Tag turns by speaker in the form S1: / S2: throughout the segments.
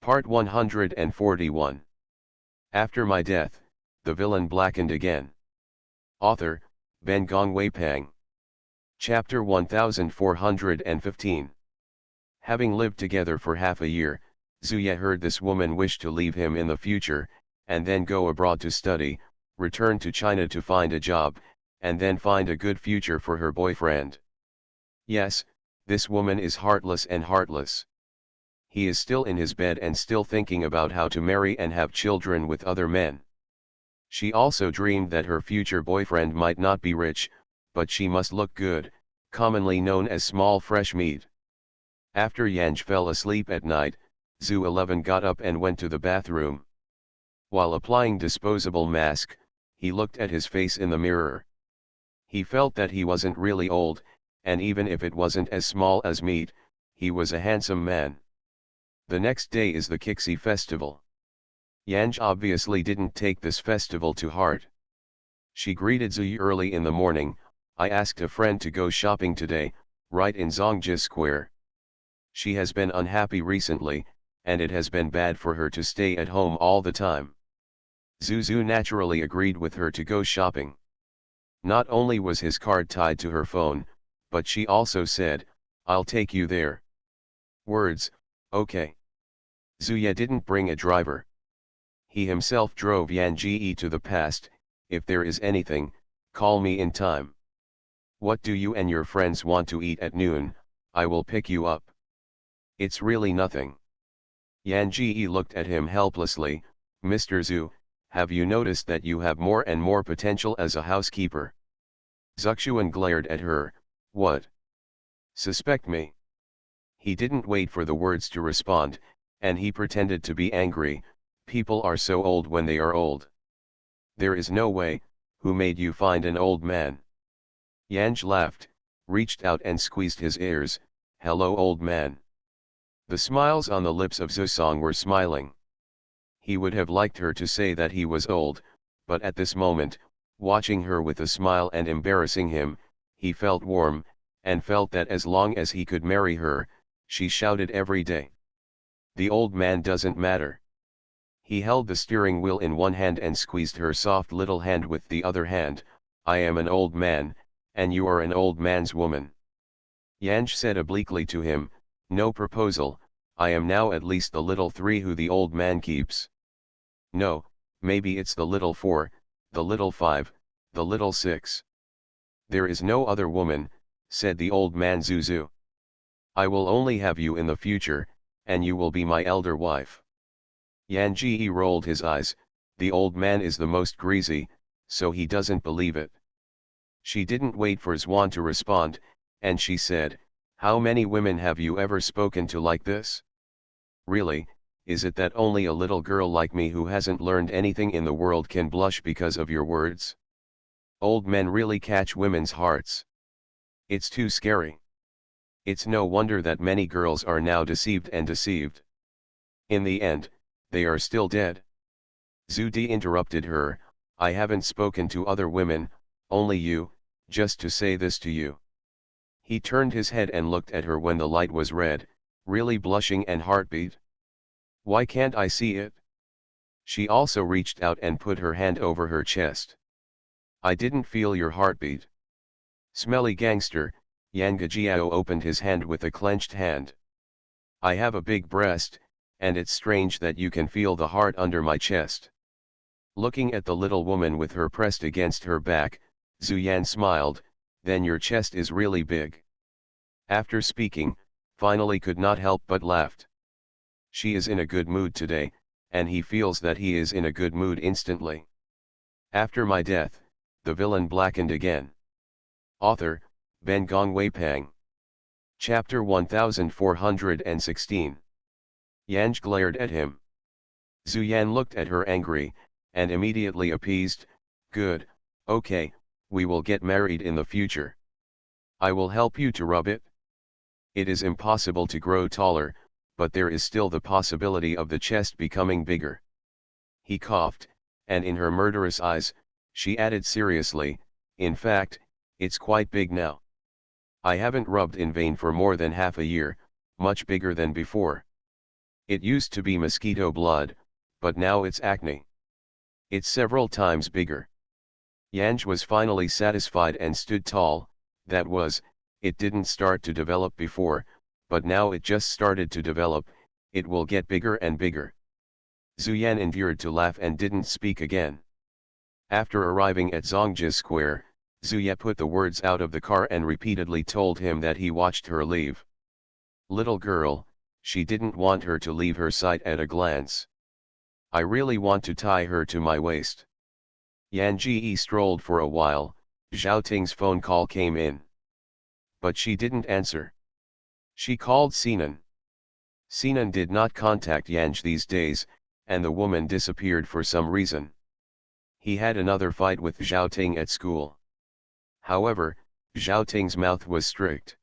S1: Part 141. After my death, the villain blackened again. Author, Ben Gongwei Pang. Chapter 1415. Having lived together for half a year, Zuya heard this woman wish to leave him in the future, and then go abroad to study, return to China to find a job, and then find a good future for her boyfriend. Yes, this woman is heartless and heartless. He is still in his bed and still thinking about how to marry and have children with other men. She also dreamed that her future boyfriend might not be rich, but she must look good, commonly known as small fresh meat. After Yanj fell asleep at night, Zhu 11 got up and went to the bathroom. While applying disposable mask, he looked at his face in the mirror. He felt that he wasn't really old, and even if it wasn't as small as meat, he was a handsome man. The next day is the Kixi festival. Yanj obviously didn't take this festival to heart. She greeted Zui early in the morning. I asked a friend to go shopping today, right in Zongji Square. She has been unhappy recently, and it has been bad for her to stay at home all the time. Zuzu naturally agreed with her to go shopping. Not only was his card tied to her phone, but she also said, "I'll take you there." Words, okay. Zuya didn't bring a driver. He himself drove Yanji to the past. If there is anything, call me in time. What do you and your friends want to eat at noon? I will pick you up. It's really nothing. Yanji looked at him helplessly. Mr. Zhu, have you noticed that you have more and more potential as a housekeeper? Zuxuan glared at her. What? Suspect me? He didn't wait for the words to respond, and he pretended to be angry. People are so old when they are old. There is no way. Who made you find an old man? Yanj laughed, reached out and squeezed his ears. Hello, old man. The smiles on the lips of Zusong were smiling. He would have liked her to say that he was old, but at this moment, watching her with a smile and embarrassing him, he felt warm, and felt that as long as he could marry her, she shouted every day. The old man doesn't matter. He held the steering wheel in one hand and squeezed her soft little hand with the other hand. I am an old man, and you are an old man's woman. Yanj said obliquely to him, no proposal. I am now at least the little 3 who the old man keeps. No, maybe it's the little 4, the little 5, the little 6. There is no other woman, said the old man Zuzu. I will only have you in the future, and you will be my elder wife. Yanji rolled his eyes. The old man is the most greasy, so he doesn't believe it. She didn't wait for Zwan to respond, and she said, how many women have you ever spoken to like this? Really, is it that only a little girl like me who hasn't learned anything in the world can blush because of your words? Old men really catch women's hearts. It's too scary. It's no wonder that many girls are now deceived and deceived. In the end, they are still dead. Zudi interrupted her, I haven't spoken to other women, only you, just to say this to you. He turned his head and looked at her when the light was red, really blushing and heartbeat. Why can't I see it? She also reached out and put her hand over her chest. I didn't feel your heartbeat. Smelly gangster, Yangajiao opened his hand with a clenched hand. I have a big breast, and it's strange that you can feel the heart under my chest. Looking at the little woman with her pressed against her back, Zuyan smiled, then your chest is really big. After speaking, finally could not help but laughed. She is in a good mood today, and he feels that he is in a good mood instantly. After my death, the villain blackened again. Author, Ben Gongwei Pang. Chapter 1416. Yanj glared at him. Zuyan looked at her angry, and immediately appeased. Good, okay, we will get married in the future. I will help you to rub it. It is impossible to grow taller, but there is still the possibility of the chest becoming bigger. He coughed, and in her murderous eyes, she added seriously, in fact, it's quite big now. I haven't rubbed in vain for more than half a year, much bigger than before. It used to be mosquito blood, but now it's acne. It's several times bigger. Yanj was finally satisfied and stood tall. That was, it didn't start to develop before, but now it just started to develop. It will get bigger and bigger. Zuyan endured to laugh and didn't speak again. After arriving at Zongji Square, Zuya put the words out of the car and repeatedly told him that he watched her leave. Little girl, she didn't want her to leave her sight at a glance. I really want to tie her to my waist. Yan Ji strolled for a while. Zhao Ting's phone call came in. But she didn't answer. She called Sinan. Sinan did not contact Yanj these days, and the woman disappeared for some reason. He had another fight with Zhao Ting at school. However, Zhao Ting's mouth was strict.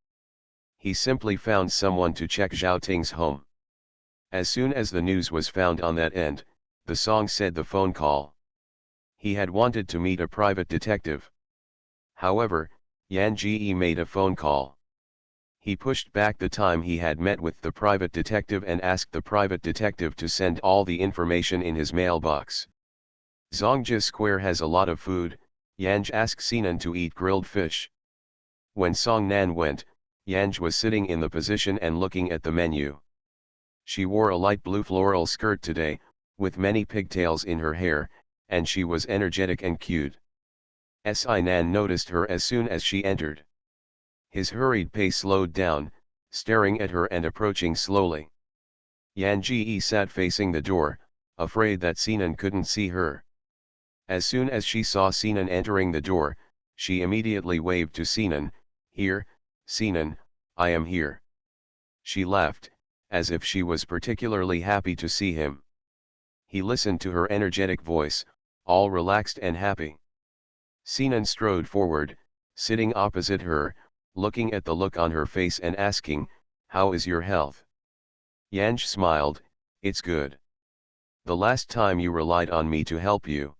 S1: He simply found someone to check Zhao Ting's home. As soon as the news was found on that end, the song said the phone call. He had wanted to meet a private detective. However, Yan Ji made a phone call. He pushed back the time he had met with the private detective and asked the private detective to send all the information in his mailbox. Zongji Square has a lot of food. Yanj asked Sinan to eat grilled fish. When Song Nan went, Yanj was sitting in the position and looking at the menu. She wore a light blue floral skirt today, with many pigtails in her hair, and she was energetic and cute. Nan noticed her as soon as she entered. His hurried pace slowed down, staring at her and approaching slowly. Yan Ji sat facing the door, afraid that Sinan couldn't see her. As soon as she saw Sinan entering the door, she immediately waved to Sinan. "Here, Sinan, I am here." She laughed, as if she was particularly happy to see him. He listened to her energetic voice, all relaxed and happy. Sinan strode forward, sitting opposite her, looking at the look on her face and asking, "How is your health?" Yanj smiled, "It's good. The last time you relied on me to help you.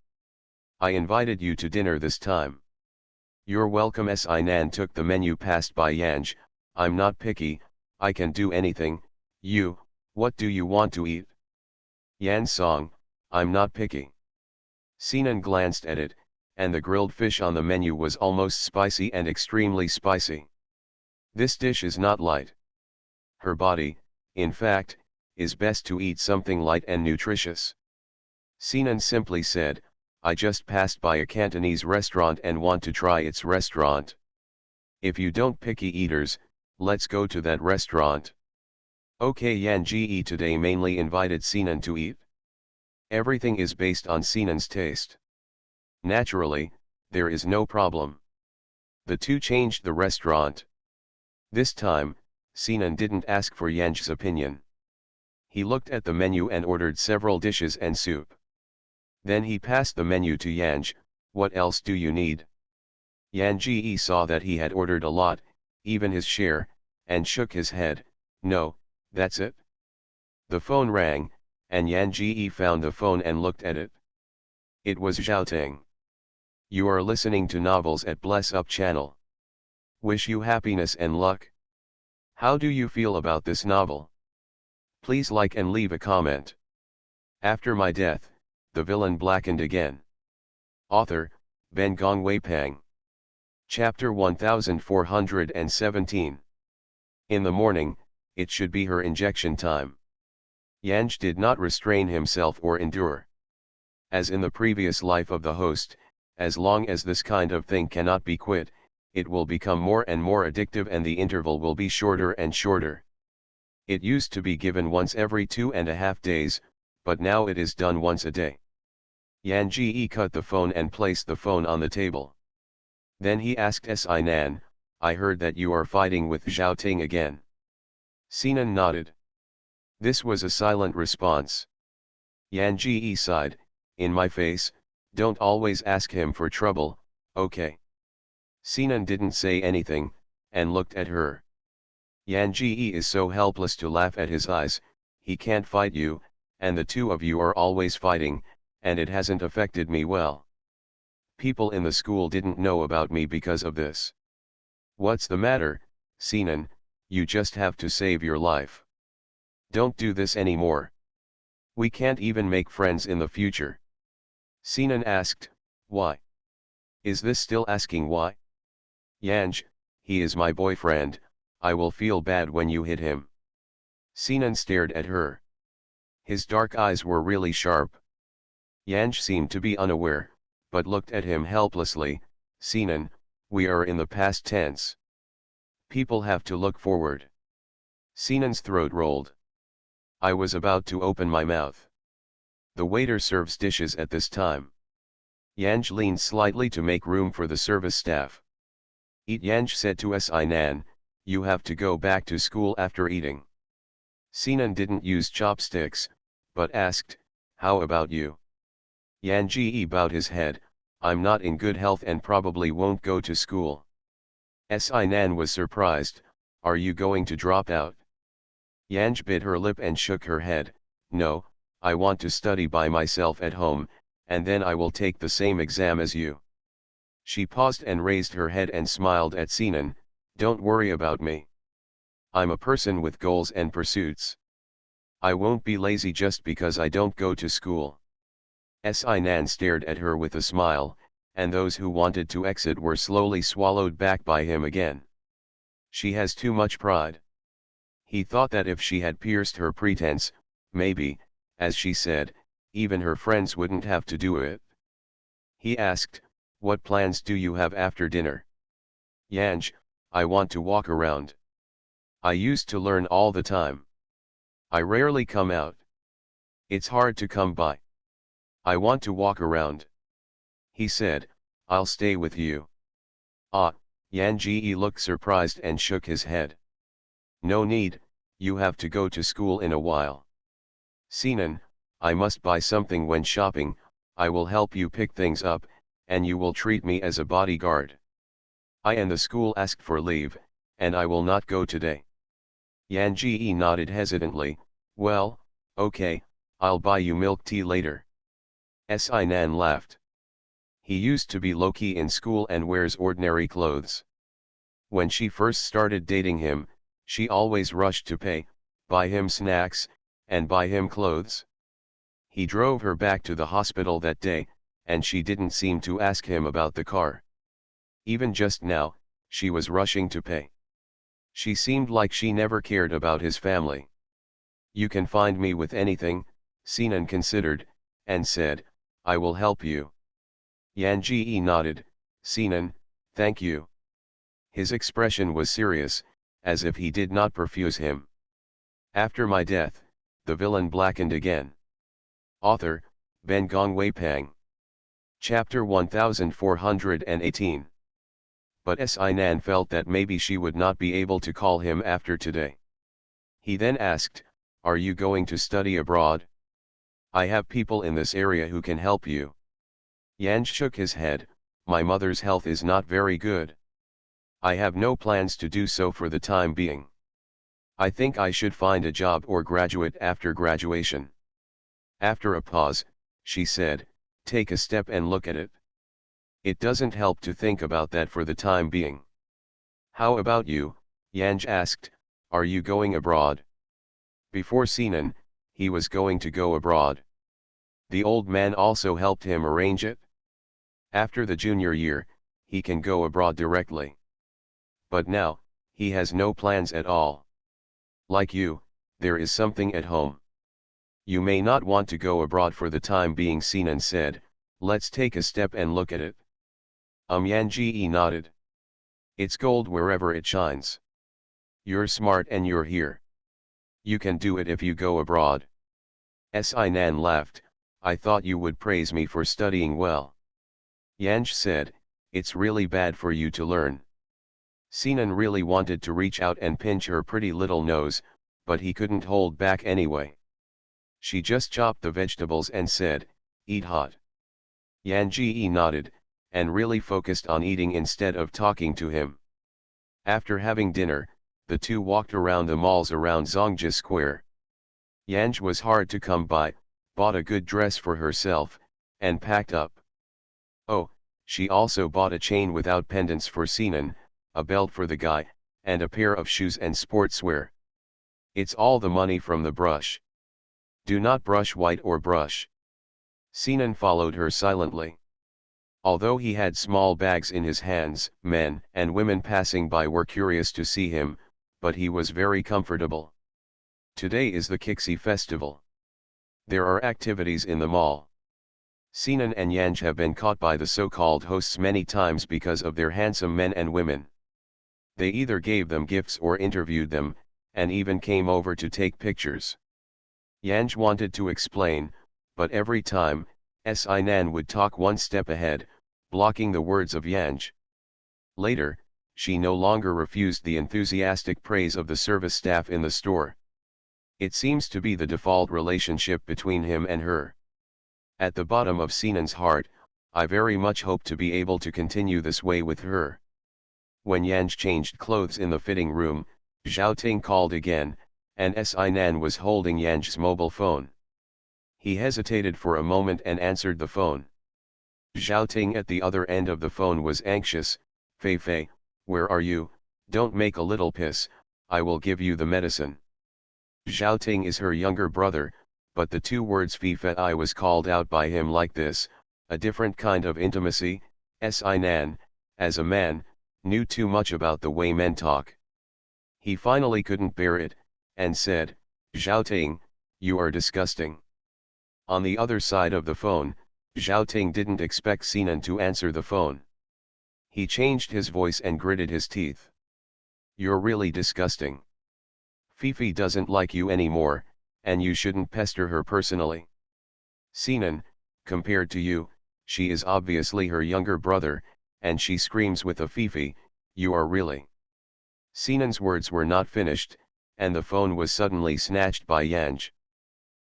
S1: I invited you to dinner this time." "You're welcome." Nan took the menu passed by Yanj. "I'm not picky, I can do anything. What do you want to eat?" Yan Song, "I'm not picky." Sinan glanced at it, and the grilled fish on the menu was almost spicy and extremely spicy. This dish is not light. Her body, in fact, is best to eat something light and nutritious. Sinan simply said, "I just passed by a Cantonese restaurant and want to try its restaurant. If you don't picky eaters, let's go to that restaurant." Okay. Yan Ji today mainly invited Sinan to eat. Everything is based on Sinan's taste. Naturally, there is no problem. The two changed the restaurant. This time, Sinan didn't ask for Yanj's opinion. He looked at the menu and ordered several dishes and soup. Then he passed the menu to Yanj. "What else do you need?" Yan Ji saw that he had ordered a lot, even his share, and shook his head. "No, that's it." The phone rang, and Yan Ji found the phone and looked at it. It was Zhao Ting. "You are listening to novels at Bless Up channel. Wish you happiness and luck. How do you feel about this novel? Please like and leave a comment. After my death, the villain blackened again." Author, Ben Gong Weipang. Chapter 1417. In the morning, it should be her injection time. Yanj did not restrain himself or endure. As in the previous life of the host, as long as this kind of thing cannot be quit, it will become more and more addictive and the interval will be shorter and shorter. It used to be given once every 2.5 days, but now it is done once a day. Yan Ji cut the phone and placed the phone on the table. Then he asked Nan, "I heard that you are fighting with Zhao Ting again." Sinan nodded. This was a silent response. Yan Ji sighed, "In my face, don't always ask him for trouble, okay?" Sinan didn't say anything, and looked at her. Yan Ji is so helpless to laugh at his eyes. "He can't fight you, and the two of you are always fighting, and it hasn't affected me well. People in the school didn't know about me because of this." "What's the matter, Sinan? You just have to save your life." Don't do this anymore. We can't even make friends in the future. Sinan asked, why? Is this still asking why? Yanj, he is my boyfriend, I will feel bad when you hit him. Sinan stared at her. His dark eyes were really sharp. Yanj seemed to be unaware, but looked at him helplessly. Sinan, we are in the past tense. People have to look forward. Sinan's throat rolled. I was about to open my mouth. The waiter serves dishes at this time. Yanj leaned slightly to make room for the service staff. Eat. Yanj said to Sinan, you have to go back to school after eating. Sinan didn't use chopsticks, but asked, how about you? Yanji bowed his head, I'm not in good health and probably won't go to school. Sinan was surprised, are you going to drop out? Yanj bit her lip and shook her head, no, I want to study by myself at home, and then I will take the same exam as you. She paused and raised her head and smiled at Sinan, don't worry about me. I'm a person with goals and pursuits. I won't be lazy just because I don't go to school. Sinan stared at her with a smile, and those who wanted to exit were slowly swallowed back by him again. She has too much pride. He thought that if she had pierced her pretense, maybe, as she said, even her friends wouldn't have to do it. He asked, what plans do you have after dinner? Yanj, I want to walk around. I used to learn all the time. I rarely come out. It's hard to come by. I want to walk around. He said, I'll stay with you. Ah, Yanji looked surprised and shook his head. No need, you have to go to school in a while. Sinan, I must buy something when shopping, I will help you pick things up, and you will treat me as a bodyguard. I and the school asked for leave, and I will not go today. Yanji nodded hesitantly, well, okay, I'll buy you milk tea later. Sinan laughed. He used to be low-key in school and wears ordinary clothes. When she first started dating him, she always rushed to pay, buy him snacks, and buy him clothes. He drove her back to the hospital that day, and she didn't seem to ask him about the car. Even just now, she was rushing to pay. She seemed like she never cared about his family. You can find me with anything, Sinan considered, and said, I will help you. Yanji nodded, Sinan, thank you. His expression was serious, as if he did not perfuse him. After my death, the villain blackened again. Author, Ben Gong Wei Pang. Chapter 1418. But Sinan felt that maybe she would not be able to call him after today. He then asked, are you going to study abroad? I have people in this area who can help you. Yanj shook his head, my mother's health is not very good. I have no plans to do so for the time being. I think I should find a job or graduate after graduation. After a pause, she said, take a step and look at it. It doesn't help to think about that for the time being. How about you? Yanj asked, are you going abroad? Before Sinan, he was going to go abroad. The old man also helped him arrange it. After the junior year, he can go abroad directly. But now, he has no plans at all. Like you, there is something at home. You may not want to go abroad for the time being, Sinan said, let's take a step and look at it. Yanji nodded. It's gold wherever it shines. You're smart and you're here. You can do it if you go abroad. Sinan laughed, I thought you would praise me for studying well. Yanj said, it's really bad for you to learn. Sinan really wanted to reach out and pinch her pretty little nose, but he couldn't hold back anyway. She just chopped the vegetables and said, eat hot. Yanji nodded, and really focused on eating instead of talking to him. After having dinner, the two walked around the malls around Zongji Square. Yanj was hard to come by, bought a good dress for herself, and packed up. Oh, she also bought a chain without pendants for Sinan, a belt for the guy, and a pair of shoes and sportswear. It's all the money from the brush. Do not brush white or brush. Sinan followed her silently. Although he had small bags in his hands, men and women passing by were curious to see him, but he was very comfortable. Today is the Kixi festival. There are activities in the mall. Sinan and Yanj have been caught by the so-called hosts many times because of their handsome men and women. They either gave them gifts or interviewed them, and even came over to take pictures. Yanj wanted to explain, but every time, Sinan would talk one step ahead, blocking the words of Yanj. Later, she no longer refused the enthusiastic praise of the service staff in the store. It seems to be the default relationship between him and her. At the bottom of Sinan's heart, I very much hope to be able to continue this way with her. When Yanj changed clothes in the fitting room, Zhao Ting called again, and Sinan was holding Yanj's mobile phone. He hesitated for a moment and answered the phone. Zhao Ting at the other end of the phone was anxious. "Fei Fei, where are you? Don't make a little piss, I will give you the medicine." Zhao Ting is her younger brother, but the two words Fei Fei was called out by him like this, a different kind of intimacy. Sinan, as a man, knew too much about the way men talk. He finally couldn't bear it, and said, "Zhao Ting, you are disgusting." On the other side of the phone, Zhao Ting didn't expect Sinan to answer the phone. He changed his voice and gritted his teeth. "You're really disgusting. Fifi doesn't like you anymore, and you shouldn't pester her personally. Sinan, compared to you, she is obviously her younger brother, and she screams with a Fifi, you are really." Sinan's words were not finished, and the phone was suddenly snatched by Yanj.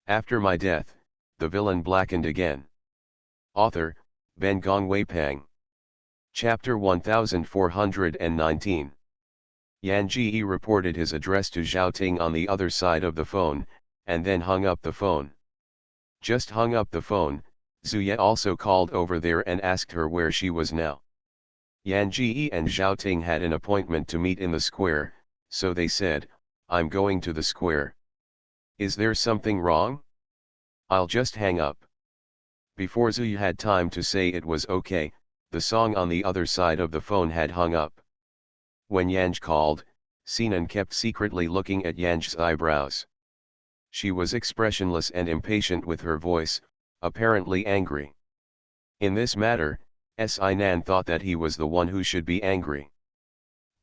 S1: After my death, the villain blackened again. Author, Ben Gongwei Pang. Chapter 1419. Yan Ji reported his address to Zhao Ting on the other side of the phone, and then hung up the phone. Just hung up the phone, Zuye also called over there and asked her where she was now. Yan Ji and Zhao Ting had an appointment to meet in the square, so they said, "I'm going to the square. Is there something wrong? I'll just hang up." Before Zuye had time to say it was okay, the song on the other side of the phone had hung up. When Yanj called, Sinan kept secretly looking at Yanj's eyebrows. She was expressionless and impatient with her voice, apparently angry. In this matter, Sinan thought that he was the one who should be angry.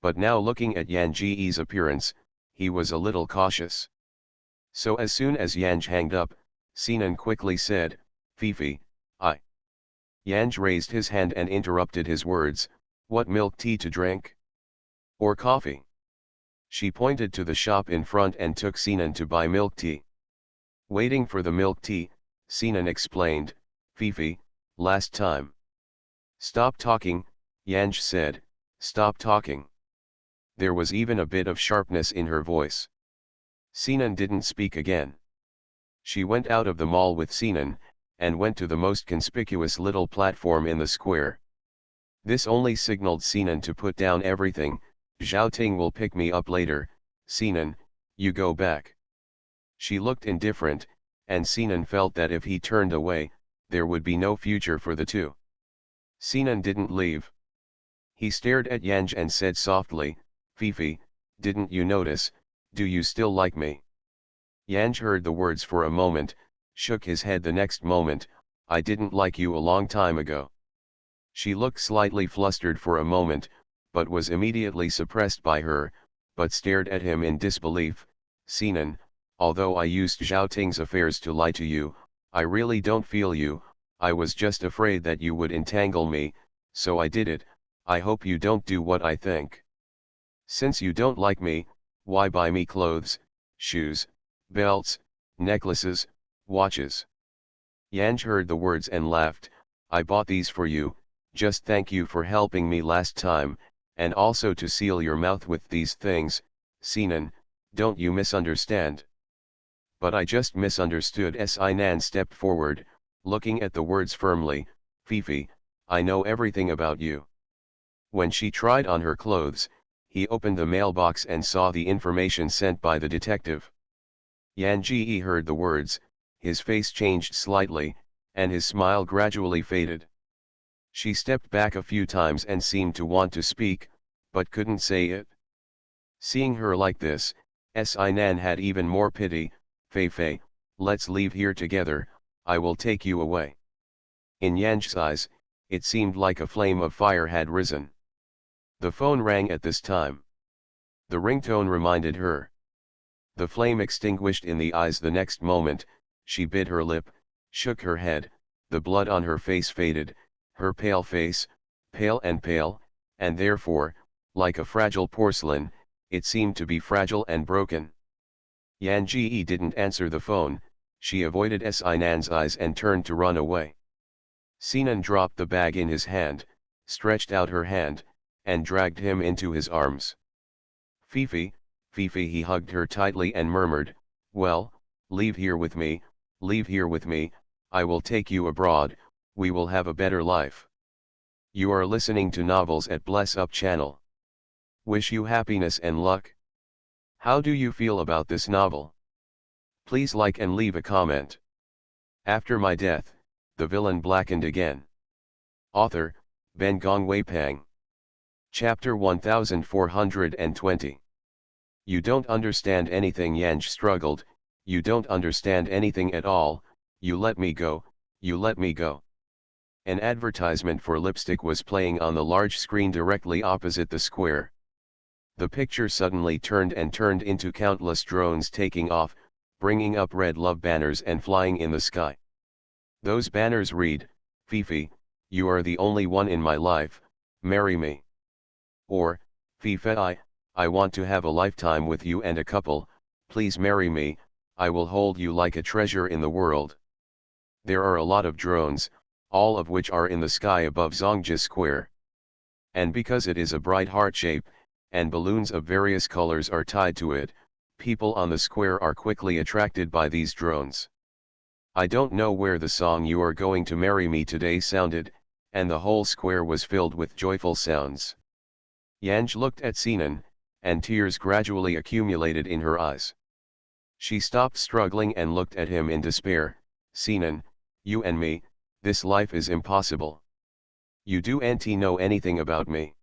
S1: But now looking at Yanji's appearance, he was a little cautious. So as soon as Yanj hanged up, Sinan quickly said, "Fifi, I." Yanj raised his hand and interrupted his words, "What milk tea to drink? Or coffee?" She pointed to the shop in front and took Sinan to buy milk tea. Waiting for the milk tea, Sinan explained, "Fifi, last time." "Stop talking," Yanj said, "stop talking." There was even a bit of sharpness in her voice. Sinan didn't speak again. She went out of the mall with Sinan, and went to the most conspicuous little platform in the square. This only signaled Sinan to put down everything. "Zhao Ting will pick me up later, Sinan, you go back." She looked indifferent, and Sinan felt that if he turned away, there would be no future for the two. Sinan didn't leave. He stared at Yanj and said softly, "Fifi, didn't you notice, do you still like me?" Yanj heard the words for a moment, shook his head the next moment, "I didn't like you a long time ago." She looked slightly flustered for a moment, but was immediately suppressed by her, but stared at him in disbelief. "Sinan, although I used Zhao Ting's affairs to lie to you, I really don't feel you, I was just afraid that you would entangle me, so I did it. I hope you don't do what I think. Since you don't like me, why buy me clothes, shoes, belts, necklaces, watches?" Yanj heard the words and laughed, "I bought these for you, just thank you for helping me last time, and also to seal your mouth with these things, Sinan, don't you misunderstand." "But I just misunderstood." Sinan stepped forward, looking at the words firmly, "Fifi, I know everything about you." When she tried on her clothes, he opened the mailbox and saw the information sent by the detective. Yan Ji heard the words, his face changed slightly, and his smile gradually faded. She stepped back a few times and seemed to want to speak, but couldn't say it. Seeing her like this, Sinan had even more pity. Fei Fei, let's leave here together, I will take you away. In Yan's eyes, it seemed like a flame of fire had risen. The phone rang at this time. The ringtone reminded her. The flame extinguished in the eyes the next moment. She bit her lip, shook her head, the blood on her face faded, her pale face, pale, and therefore, like a fragile porcelain, it seemed to be fragile and broken. Yan Ji didn't answer the phone, she avoided Sinan's eyes and turned to run away. Sinan dropped the bag in his hand, stretched out her hand, and dragged him into his arms. Fifi, Fifi, he hugged her tightly and murmured, well, leave here with me, I will take you abroad, we will have a better life. You are listening to novels at Bless Up channel. Wish you happiness and luck. How do you feel about this novel? Please like and leave a comment. After my death, the villain blackened again. Author, Ben Gong Wei Pang. Chapter 1420. You don't understand anything, Yanj struggled, you don't understand anything at all, you let me go, you let me go. An advertisement for lipstick was playing on the large screen directly opposite the square. The picture suddenly turned into countless drones taking off, bringing up red love banners and flying in the sky. Those banners read, Fifi, you are the only one in my life, marry me. Or, Fifi, I want to have a lifetime with you and a couple, please marry me, I will hold you like a treasure in the world. There are a lot of drones, all of which are in the sky above Zongji Square. And because it is a bright heart shape, and balloons of various colors are tied to it, people on the square are quickly attracted by these drones. I don't know where the song You Are Going to Marry Me Today sounded, and the whole square was filled with joyful sounds. Yanj looked at Sinan, and tears gradually accumulated in her eyes. She stopped struggling and looked at him in despair. Sinan, you and me, this life is impossible. You don't know anything about me.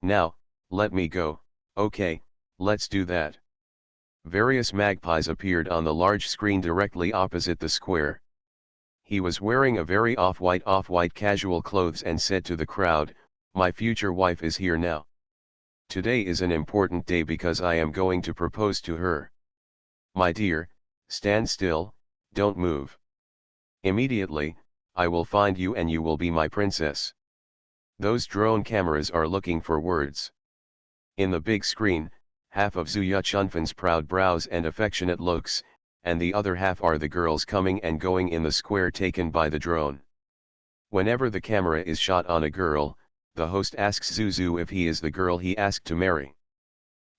S1: Now, let me go, okay, let's do that. Various magpies appeared on the large screen directly opposite the square. He was wearing a very off-white casual clothes and said to the crowd, my future wife is here now. Today is an important day because I am going to propose to her. My dear, stand still, don't move. Immediately, I will find you and you will be my princess. Those drone cameras are looking for words. In the big screen, half of Zuya Chunfan's proud brows and affectionate looks, and the other half are the girls coming and going in the square taken by the drone. Whenever the camera is shot on a girl, the host asks Zuzu if he is the girl he asked to marry.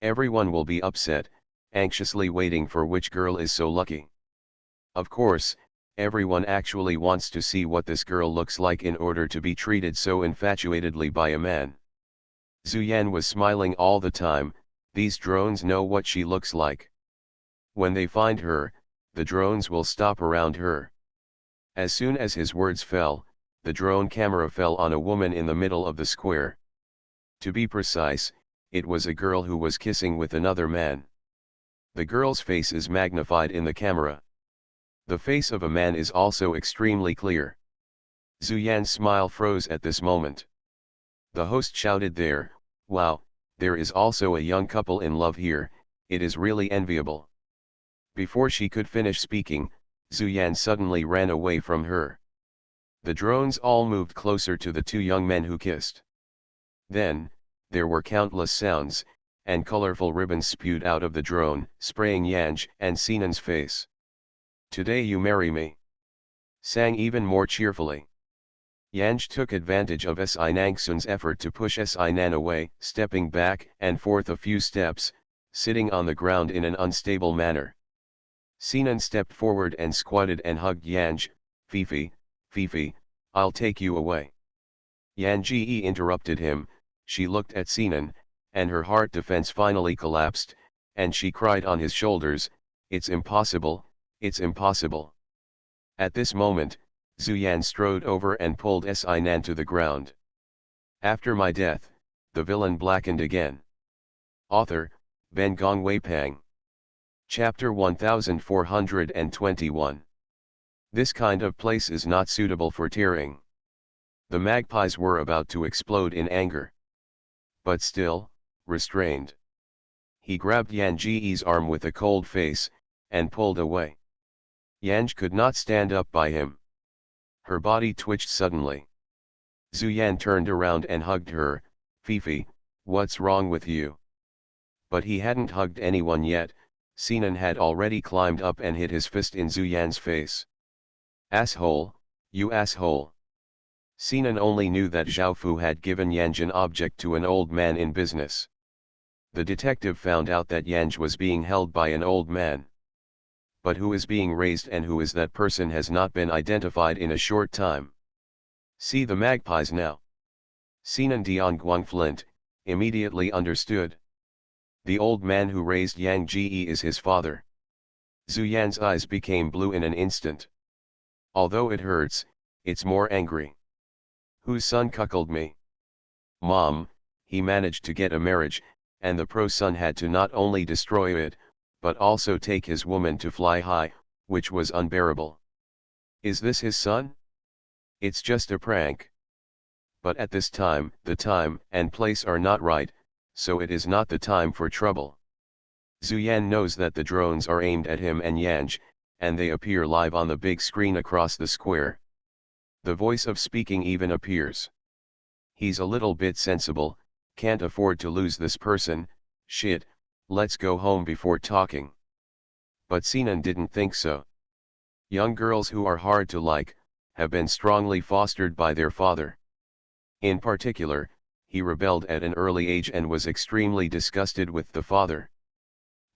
S1: Everyone will be upset, anxiously waiting for which girl is so lucky. Of course, everyone actually wants to see what this girl looks like in order to be treated so infatuatedly by a man. Zuyan was smiling all the time, these drones know what she looks like. When they find her, the drones will stop around her. As soon as his words fell, the drone camera fell on a woman in the middle of the square. To be precise, it was a girl who was kissing with another man. The girl's face is magnified in the camera. The face of a man is also extremely clear. Zuyan's smile froze at this moment. The host shouted there, wow, there is also a young couple in love here, it is really enviable. Before she could finish speaking, Zuyan suddenly ran away from her. The drones all moved closer to the two young men who kissed. Then, there were countless sounds, and colorful ribbons spewed out of the drone, spraying Yanj and Sinan's face. Today you marry me. Sang even more cheerfully. Yanj took advantage of Sinangsun's effort to push Sinan away, stepping back and forth a few steps, sitting on the ground in an unstable manner. Sinan stepped forward and squatted and hugged Yanj. Fifi, Fifi, I'll take you away. Yanji interrupted him, she looked at Sinan, and her heart defense finally collapsed, and she cried on his shoulders, It's impossible, it's impossible. At this moment, Zuyan strode over and pulled Sinan to the ground. After my death, the villain blackened again. Author, Ben Gong Weipang. Chapter 1421. This kind of place is not suitable for tearing. The magpies were about to explode in anger. But still, restrained. He grabbed Yan Ji's arm with a cold face, and pulled away. Yanj could not stand up by him. Her body twitched suddenly. Zuyan turned around and hugged her. Fifi, what's wrong with you? But he hadn't hugged anyone yet. Sinan had already climbed up and hit his fist in Zuyan's face. Asshole, you asshole. Sinan only knew that Zhao Fu had given Yanj an object to an old man in business. The detective found out that Yanj was being held by an old man. But who is being raised and who is that person has not been identified in a short time. See the magpies now. Sinan Dian Guangflint immediately understood. The old man who raised Yang Ji is his father. Zuyan's eyes became blue in an instant. Although it hurts, it's more angry. Whose son cuckolded me? Mom, he managed to get a marriage, and the pro-son had to not only destroy it, but also take his woman to fly high, which was unbearable. Is this his son? It's just a prank. But at this time, the time and place are not right, so it is not the time for trouble. Zuyan knows that the drones are aimed at him and Yanj, and they appear live on the big screen across the square. The voice of speaking even appears. He's a little bit sensible, can't afford to lose this person. Shit, let's go home before talking. But Sinan didn't think so. Young girls who are hard to like, have been strongly fostered by their father. In particular, he rebelled at an early age and was extremely disgusted with the father.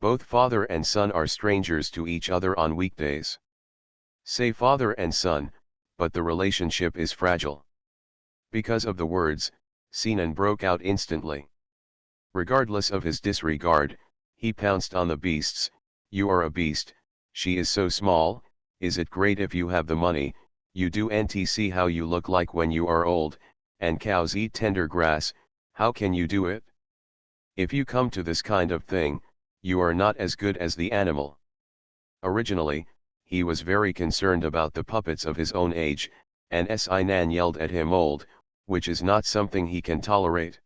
S1: Both father and son are strangers to each other on weekdays. Say father and son, but the relationship is fragile. Because of the words, Sinan broke out instantly. Regardless of his disregard, he pounced on the beasts. You are a beast, she is so small, is it great if you have the money, you do nt see how you look like when you are old, and cows eat tender grass, how can you do it? If you come to this kind of thing, you are not as good as the animal. Originally, he was very concerned about the puppets of his own age, and Sinan yelled at him old, which is not something he can tolerate.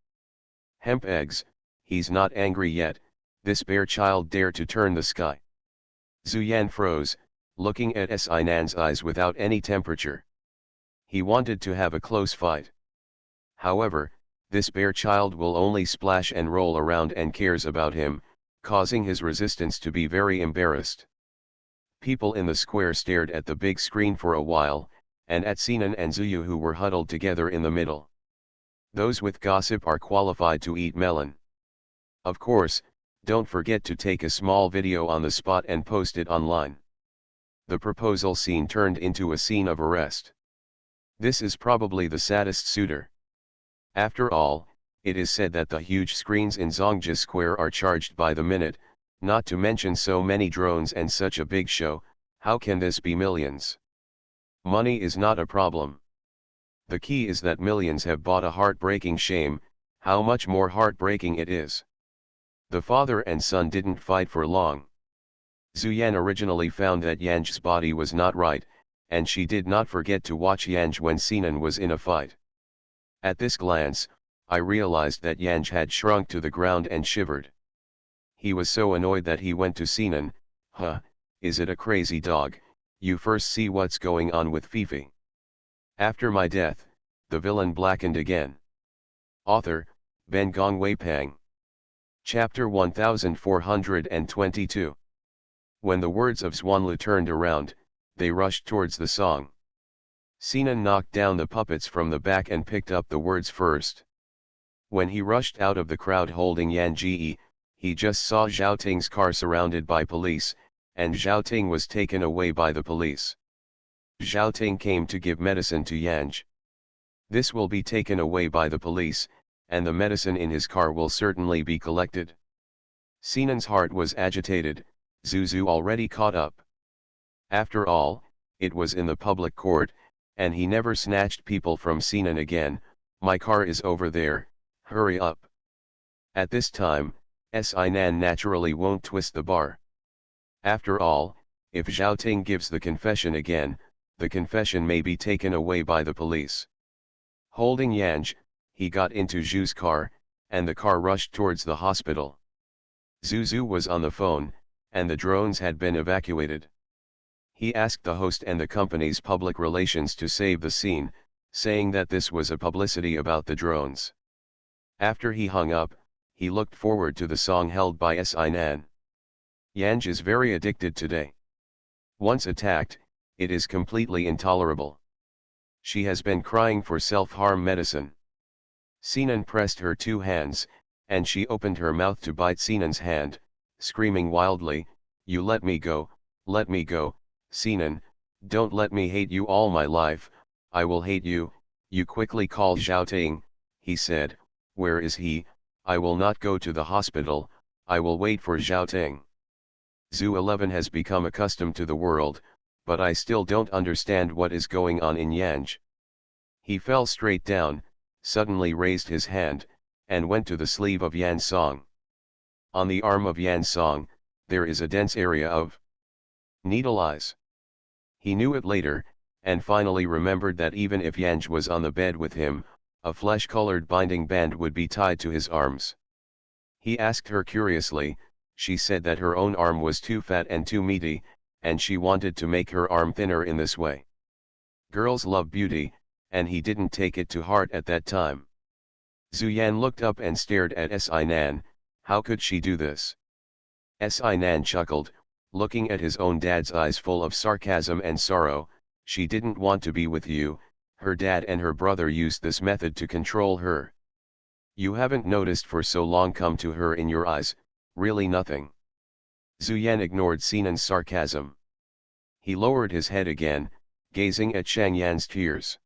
S1: Hemp eggs, he's not angry yet, this bear child dare to turn the sky. Zuyan froze, looking at Sinan's eyes without any temperature. He wanted to have a close fight. However, this bear child will only splash and roll around and cares about him, causing his resistance to be very embarrassed. People in the square stared at the big screen for a while, and at Sinan and Zuyu who were huddled together in the middle. Those with gossip are qualified to eat melon. Of course, don't forget to take a small video on the spot and post it online. The proposal scene turned into a scene of arrest. This is probably the saddest suitor. After all, it is said that the huge screens in Zongji Square are charged by the minute, not to mention so many drones and such a big show. How can this be millions? Money is not a problem. The key is that millions have bought a heartbreaking shame. How much more heartbreaking it is. The father and son didn't fight for long. Zuyan originally found that Yanj's body was not right, and she did not forget to watch Yanj when Sinan was in a fight. At this glance, I realized that Yanj had shrunk to the ground and shivered. He was so annoyed that he went to Sinan. Huh, is it a crazy dog? You first see what's going on with Fifi. After my death, the villain blackened again. Author, Ben Gong Weipang. Chapter 1422. When the words of Xuanlu turned around, they rushed towards the song. Sinan knocked down the puppets from the back and picked up the words first. When he rushed out of the crowd holding Yan Ji, he just saw Zhao Ting's car surrounded by police, and Zhao Ting was taken away by the police. Zhao Ting came to give medicine to Yanj. This will be taken away by the police, and the medicine in his car will certainly be collected. Sinan's heart was agitated. Zhu already caught up. After all, it was in the public court, and he never snatched people from Sinan again. My car is over there, hurry up. At this time, Sinan naturally won't twist the bar. After all, if Zhao Ting gives the confession again, the confession may be taken away by the police. Holding Yanj, he got into Zhu's car, and the car rushed towards the hospital. Zhu was on the phone, and the drones had been evacuated. He asked the host and the company's public relations to save the scene, saying that this was a publicity about the drones. After he hung up, he looked forward to the song held by Sinan. Yanj is very addicted today. Once attacked, it is completely intolerable. She has been crying for self-harm medicine. Sinan pressed her 2 hands, and she opened her mouth to bite Sinan's hand, screaming wildly, "You let me go, Sinan, don't let me hate you all my life, I will hate you." You quickly call Zhao Ting, he said, "Where is he? I will not go to the hospital, I will wait for Zhao Ting." Zhu 11 has become accustomed to the world, but I still don't understand what is going on in Yanj. He fell straight down, suddenly raised his hand, and went to the sleeve of Yan Song. On the arm of Yan Song, there is a dense area of needle eyes. He knew it later, and finally remembered that even if Yanj was on the bed with him, a flesh-colored binding band would be tied to his arms. He asked her curiously, she said that her own arm was too fat and too meaty, and she wanted to make her arm thinner in this way. Girls love beauty, and he didn't take it to heart at that time. Zuyan looked up and stared at Sinan. How could she do this? Sinan chuckled, looking at his own dad's eyes full of sarcasm and sorrow. She didn't want to be with you, her dad and her brother used this method to control her. You haven't noticed for so long, come to her in your eyes, really nothing. Zuyan ignored Sinan's sarcasm. He lowered his head again, gazing at Shang Yan's tears.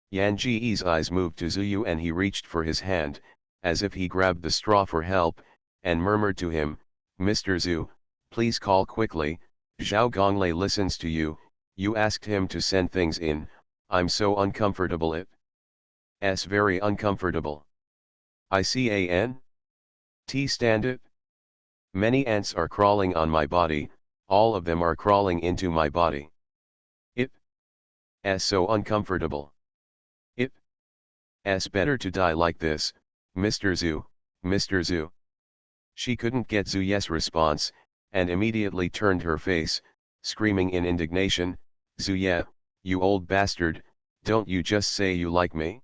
S1: Yan Ji's eyes moved to Zuyu and he reached for his hand, as if he grabbed the straw for help, and murmured to him, "Mr. Zhu, please call quickly, Zhao Gonglei listens to you, you asked him to send things in, I'm so uncomfortable, it's very uncomfortable. I can't stand it. Many ants are crawling on my body, all of them are crawling into my body. It's so uncomfortable. It's better to die like this, Mr. Zhu, Mr. Zhu." She couldn't get Zhu's response, and immediately turned her face, screaming in indignation, "Zhuye, you old bastard, don't you just say you like me?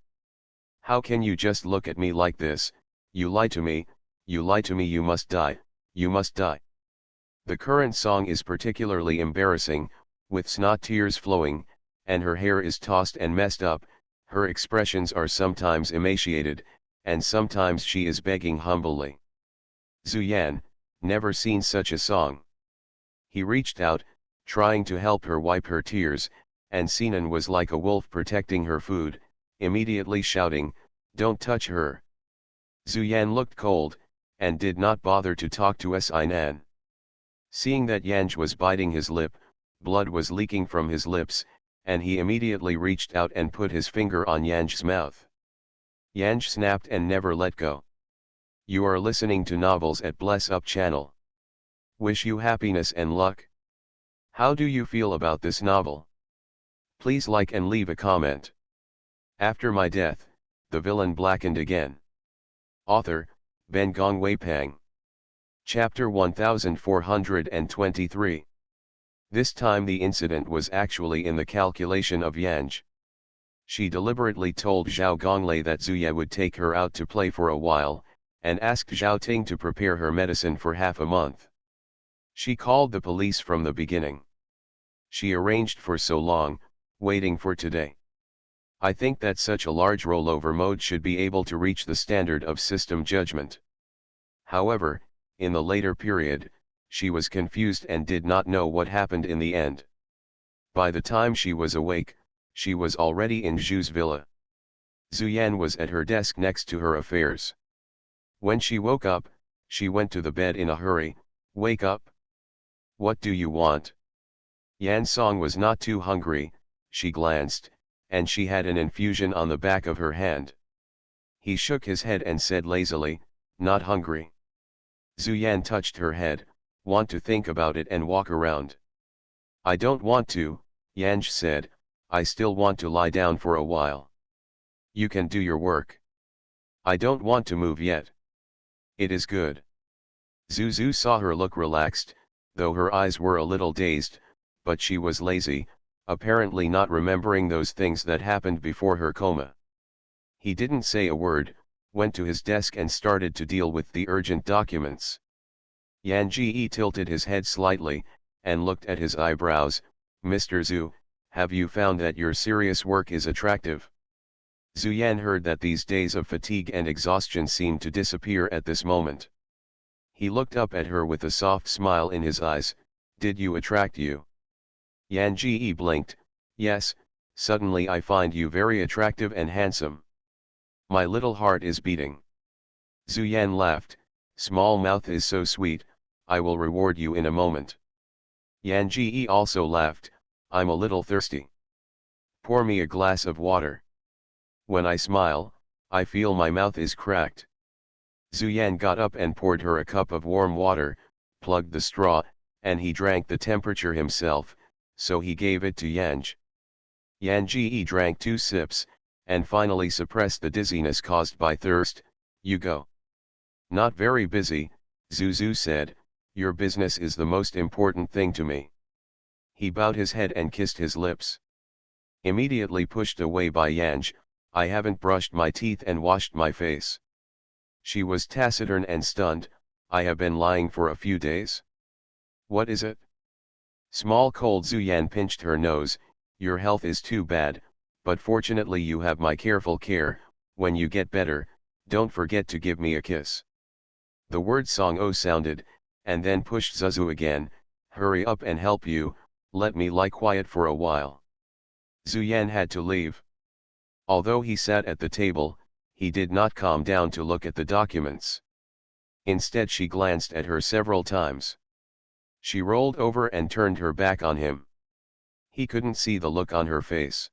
S1: How can you just look at me like this? You lie to me, you lie to me, you must die, you must die." The current song is particularly embarrassing, with snot tears flowing, and her hair is tossed and messed up, her expressions are sometimes emaciated, and sometimes she is begging humbly. Zuyan, never seen such a song. He reached out, trying to help her wipe her tears, and Sinan was like a wolf protecting her food, immediately shouting, "Don't touch her." Zuyan looked cold, and did not bother to talk to Sinan. Seeing that Yanj was biting his lip, blood was leaking from his lips, and he immediately reached out and put his finger on Yanj's mouth. Yanj snapped and never let go. You are listening to novels at Bless Up channel. Wish you happiness and luck. How do you feel about this novel? Please like and leave a comment. After my death, the villain blackened again. Author, Ben Gong Wei Pang. Chapter 1423. This time the incident was actually in the calculation of Yanj. She deliberately told Zhao Gonglei that Zhuye would take her out to play for a while, and asked Zhao Ting to prepare her medicine for half a month. She called the police from the beginning. She arranged for so long, waiting for today. I think that such a large rollover mode should be able to reach the standard of system judgment. However, in the later period, she was confused and did not know what happened in the end. By the time she was awake, she was already in Zhu's villa. Zuyan was at her desk next to her affairs. When she woke up, she went to the bed in a hurry. "Wake up. What do you want? Yan Song was not too hungry, she glanced, and she had an infusion on the back of her hand. He shook his head and said lazily, not hungry. Zhu Yan touched her head, want to think about it and walk around. I don't want to, Yanj said, I still want to lie down for a while. You can do your work. I don't want to move yet. It is good. Zhu saw her look relaxed, though her eyes were a little dazed, but she was lazy, apparently not remembering those things that happened before her coma. He didn't say a word, went to his desk and started to deal with the urgent documents. Yan Ji tilted his head slightly, and looked at his eyebrows. Mr. Zhu, have you found that your serious work is attractive? Zhu Yan heard that these days of fatigue and exhaustion seemed to disappear at this moment. He looked up at her with a soft smile in his eyes. Did you attract you? Yan Ji blinked. Yes, suddenly I find you very attractive and handsome. My little heart is beating. Zhu Yan laughed. Small mouth is so sweet, I will reward you in a moment. Yan Ji also laughed. I'm a little thirsty. Pour me a glass of water. When I smile, I feel my mouth is cracked. Zhu Yan got up and poured her a cup of warm water, plugged the straw, and he drank the temperature himself, so he gave it to Yanj. Yan Ji drank 2 sips, and finally suppressed the dizziness caused by thirst. You go. Not very busy, Zhu said, your business is the most important thing to me. He bowed his head and kissed his lips. Immediately pushed away by Yanj, I haven't brushed my teeth and washed my face. She was taciturn and stunned. I have been lying for a few days. What is it? Small cold. Zhu Yan pinched her nose. Your health is too bad, but fortunately you have my careful care. When you get better, don't forget to give me a kiss. The word Song-o sounded, and then pushed Zhu again. Hurry up and help you, let me lie quiet for a while. Zhu Yan had to leave. Although he sat at the table, he did not calm down to look at the documents. Instead she glanced at her several times. She rolled over and turned her back on him. He couldn't see the look on her face.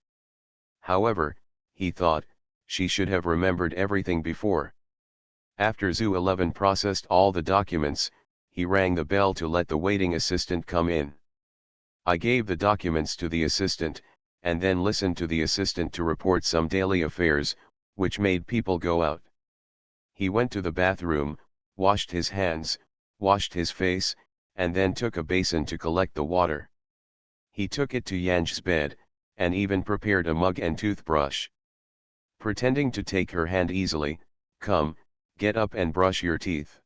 S1: However, he thought, she should have remembered everything before. After Zhu 11 processed all the documents, he rang the bell to let the waiting assistant come in. I gave the documents to the assistant, and then listened to the assistant to report some daily affairs, which made people go out. He went to the bathroom, washed his hands, washed his face, and then took a basin to collect the water. He took it to Yanj's bed, and even prepared a mug and toothbrush. Pretending to take her hand easily, come, get up and brush your teeth.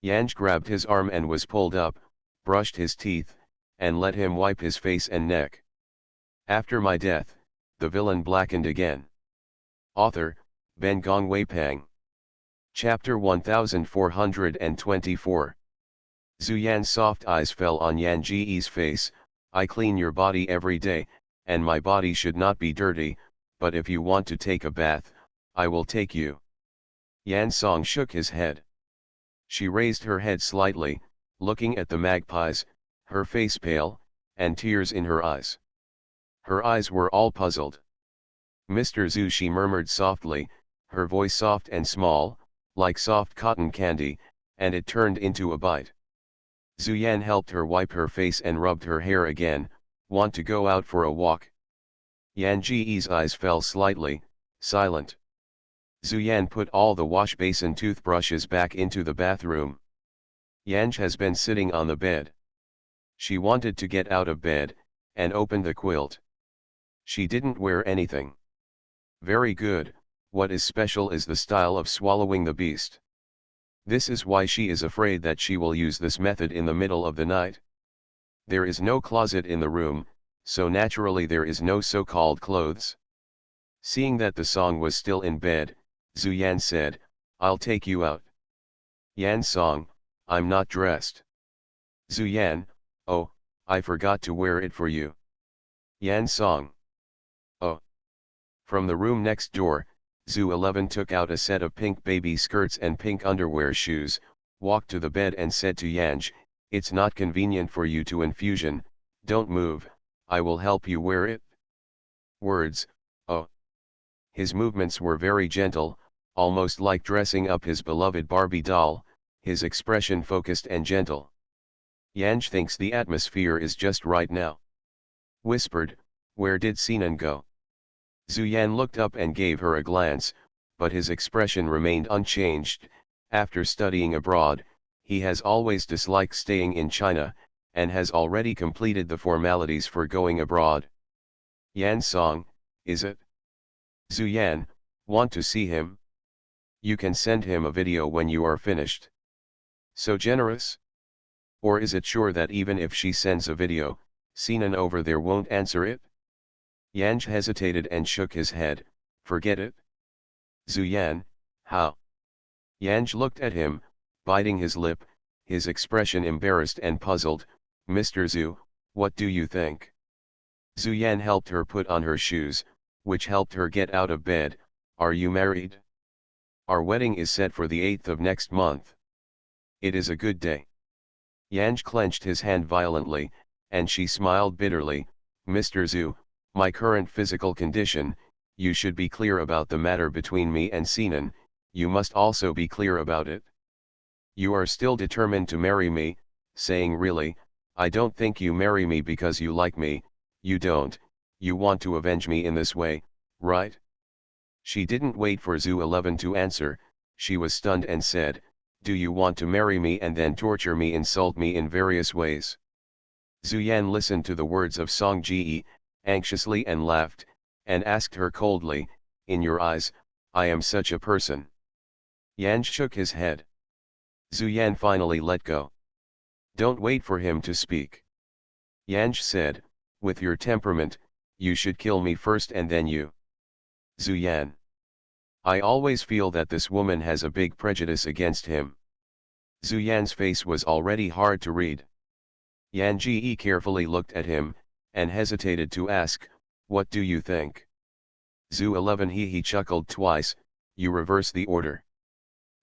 S1: Yanj grabbed his arm and was pulled up, brushed his teeth, and let him wipe his face and neck. After my death, the villain blackened again. Author, Ben Gong Wei Pang. Chapter 1424. Zhu Yan's soft eyes fell on Yan Ji's face. I clean your body every day, and my body should not be dirty, but if you want to take a bath, I will take you. Yan Song shook his head. She raised her head slightly, looking at the magpies, her face pale, and tears in her eyes. Her eyes were all puzzled. Mr. Zhu, she murmured softly, her voice soft and small, like soft cotton candy, and it turned into a bite. Zhu Yan helped her wipe her face and rubbed her hair again. Want to go out for a walk? Yan Ji's eyes fell slightly, silent. Zhu Yan put all the wash basin toothbrushes back into the bathroom. Yanj has been sitting on the bed. She wanted to get out of bed, and opened the quilt. She didn't wear anything. Very good, what is special is the style of swallowing the beast. This is why she is afraid that she will use this method in the middle of the night. There is no closet in the room, so naturally there is no so-called clothes. Seeing that the Song was still in bed, Zhu Yan said, I'll take you out. Yan Song, I'm not dressed. Zhu Yan, oh, I forgot to wear it for you. Yan Song. Oh. From the room next door, Zhu 11 took out a set of pink baby skirts and pink underwear shoes, walked to the bed and said to Yanj, It's not convenient for you to infusion, don't move, I will help you wear it. Words, oh. His movements were very gentle, almost like dressing up his beloved Barbie doll, his expression focused and gentle. Yanj thinks the atmosphere is just right now. Whispered, where did Sinan go? Zuyan looked up and gave her a glance, but his expression remained unchanged. After studying abroad, he has always disliked staying in China, and has already completed the formalities for going abroad. Yan Song, is it? Zuyan, want to see him? You can send him a video when you are finished. So generous? Or is it sure that even if she sends a video, Sinan over there won't answer it? Yanj hesitated and shook his head, forget it. Zuyan, how? Yanj looked at him, biting his lip, his expression embarrassed and puzzled. Mr. Zhu, what do you think? Zuyan helped her put on her shoes, which helped her get out of bed. Are you married? Our wedding is set for the 8th of next month. It is a good day. Yanj clenched his hand violently, and she smiled bitterly. Mr. Zhu, my current physical condition, you should be clear about the matter between me and Sinan, you must also be clear about it. You are still determined to marry me, saying really, I don't think you marry me because you like me, you don't, you want to avenge me in this way, right? She didn't wait for Zhu 11 to answer, she was stunned and said, do you want to marry me and then torture me, insult me in various ways? Zuyan listened to the words of Song Ji anxiously and laughed, and asked her coldly, in your eyes, I am such a person? Yanj shook his head. Zuyan finally let go. Don't wait for him to speak. Yanj said, with your temperament, you should kill me first and then you. Zuyan. I always feel that this woman has a big prejudice against him. Zuyan's face was already hard to read. Yan Ji carefully looked at him, and hesitated to ask, what do you think? Zhu 11 he chuckled twice, you reverse the order.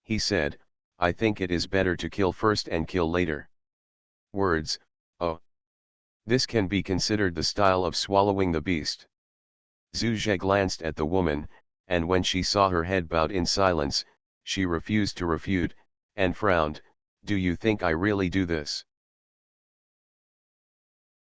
S1: He said, I think it is better to kill first and kill later. Words, oh. This can be considered the style of swallowing the beast. Zhu Zhe glanced at the woman, and when she saw her head bowed in silence, she refused to refute, and frowned, do you think I really do this?